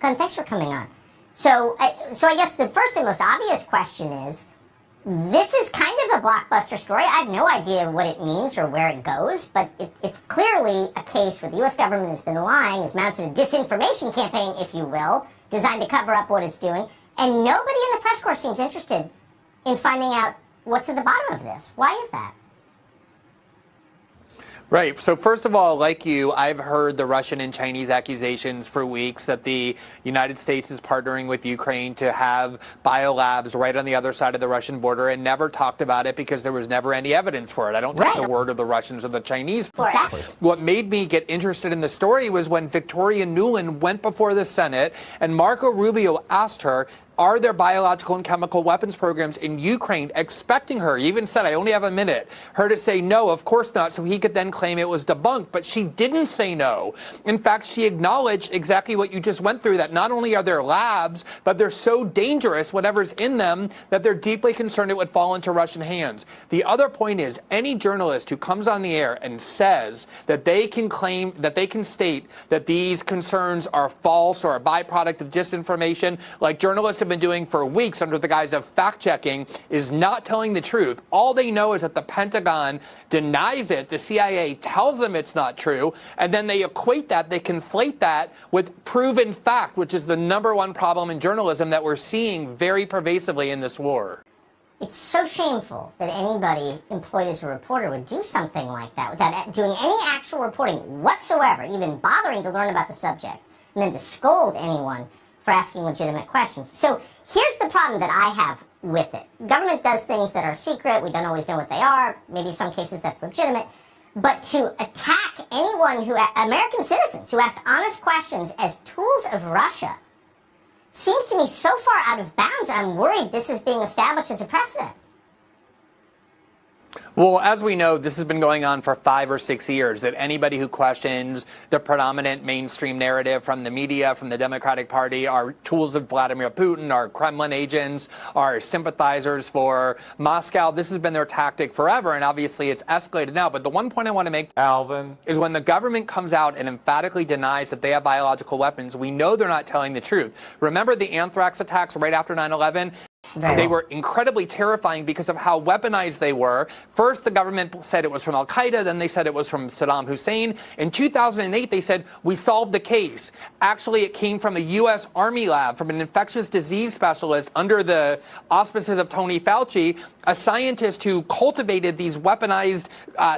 Glenn, thanks for coming on. So I guess the first and most obvious question is, this is kind of a blockbuster story. I have no idea what it means or where it goes, but it's clearly a case where the U.S. government has been lying, has mounted a disinformation campaign, if you will, designed to cover up what it's doing, and nobody in the press corps seems interested in finding out what's at the bottom of this. Why is that? Right. So first of all, like you, I've heard the Russian and Chinese accusations for weeks that the United States is partnering with Ukraine to have biolabs right on the other side of the Russian border, and never talked about it because there was never any evidence for it. I don't take the word of the Russians or the Chinese. Exactly. What made me get interested in the story was when Victoria Nuland went before the Senate and Marco Rubio asked her, are there biological and chemical weapons programs in Ukraine, expecting her, he even said, I only have a minute, her to say no, of course not, so he could then claim it was debunked. But she didn't say no. In fact, she acknowledged exactly what you just went through, that not only are there labs, but they're so dangerous, whatever's in them, that they're deeply concerned it would fall into Russian hands. The other point is, any journalist who comes on the air and says that they can claim, that they can state that these concerns are false or a byproduct of disinformation, like journalists have been doing for weeks under the guise of fact-checking, is not telling the truth. All they know is that the Pentagon denies it, the CIA tells them it's not true, and then they equate that, they conflate that with proven fact, which is the #1 problem in journalism that we're seeing very pervasively in this war. It's so shameful that anybody employed as a reporter would do something like that without doing any actual reporting whatsoever, even bothering to learn about the subject, and then to scold anyone for asking legitimate questions. So here's the problem that I have with it. Government does things that are secret. We don't always know what they are. Maybe in some cases that's legitimate. But to attack anyone who, American citizens who ask honest questions as tools of Russia, seems to me so far out of bounds. I'm worried this is being established as a precedent. Well, as we know, this has been going on for 5 or 6 years, that anybody who questions the predominant mainstream narrative from the media, from the Democratic Party, are tools of Vladimir Putin, are Kremlin agents, are sympathizers for Moscow. This has been their tactic forever, and obviously it's escalated now. But the one point I want to make, Alvin, is when the government comes out and emphatically denies that they have biological weapons, we know they're not telling the truth. Remember the anthrax attacks right after 9/11? They were incredibly terrifying because of how weaponized they were. First, the government said it was from al-Qaeda. Then they said it was from Saddam Hussein. In 2008, they said, we solved the case. Actually, it came from a U.S. Army lab, from an infectious disease specialist under the auspices of Tony Fauci, a scientist who cultivated these weaponized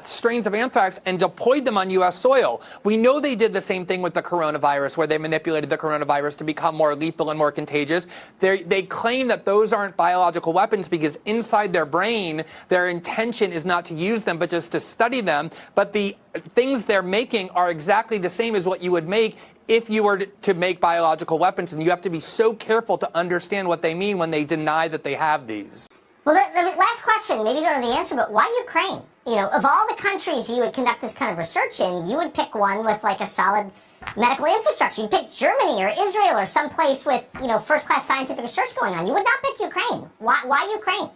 strains of anthrax and deployed them on U.S. soil. We know they did the same thing with the coronavirus, where they manipulated the coronavirus to become more lethal and more contagious. They claim that those aren't biological weapons because inside their brain, their intention is not to use them, but just to study them. But the things they're making are exactly the same as what you would make if you were to make biological weapons. And you have to be so careful to understand what they mean when they deny that they have these. Well, the last question, maybe you don't know the answer, but why Ukraine? You know, of all the countries you would conduct this kind of research in, you would pick one with like a solid medical infrastructure. You'd pick Germany or Israel or someplace with, you know, first-class scientific research going on. You would not pick Ukraine. Why Ukraine?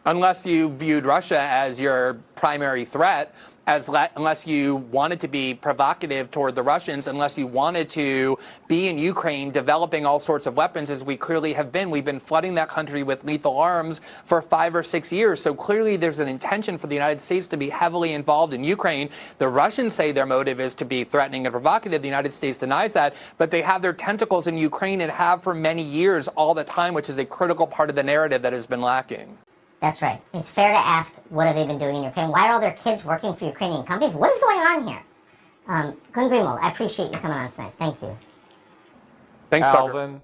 Unless you viewed Russia as your primary threat, unless you wanted to be provocative toward the Russians, unless you wanted to be in Ukraine developing all sorts of weapons, as we clearly have been. We've been flooding that country with lethal arms for 5 or 6 years. So clearly there's an intention for the United States to be heavily involved in Ukraine. The Russians say their motive is to be threatening and provocative. The United States denies that. But they have their tentacles in Ukraine and have for many years all the time, which is a critical part of the narrative that has been lacking. That's right. It's fair to ask, what have they been doing in Ukraine? Why are all their kids working for Ukrainian companies? What is going on here? Glenn Greenwald, I appreciate you coming on tonight. Thank you. Thanks, Alvin.